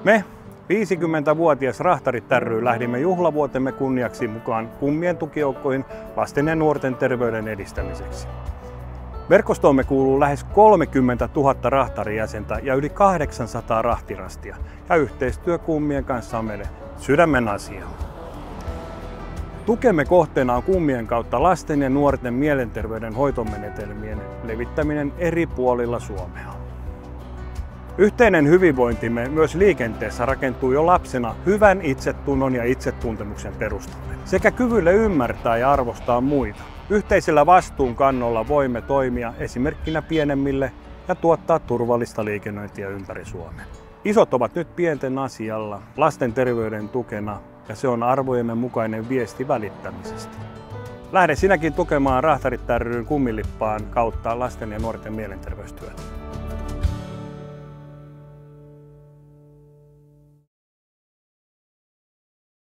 Me 50-vuotias Rahtarit ry lähdimme juhlavuotemme kunniaksi mukaan kummien tukijoukkoihin lasten ja nuorten terveyden edistämiseksi. Verkostoomme kuuluu lähes 30 000 rahtarijäsentä ja yli 800 rahtirastia, ja yhteistyö kummien kanssa on meille sydämen asia. Tukemme kohteena on kummien kautta lasten ja nuorten mielenterveyden hoitomenetelmien levittäminen eri puolilla Suomea. Yhteinen hyvinvointimme myös liikenteessä rakentuu jo lapsena hyvän itsetunnon ja itsetuntemuksen perustalle sekä kyvylle ymmärtää ja arvostaa muita. Yhteisellä vastuunkannolla voimme toimia esimerkkinä pienemmille ja tuottaa turvallista liikennöintiä ympäri Suomen. Isot ovat nyt pienten asialla, lasten terveyden tukena, ja se on arvojemme mukainen viesti välittämisestä. Lähde sinäkin tukemaan Rahtarit ry:n kummilippaan kautta lasten ja nuorten mielenterveystyötä.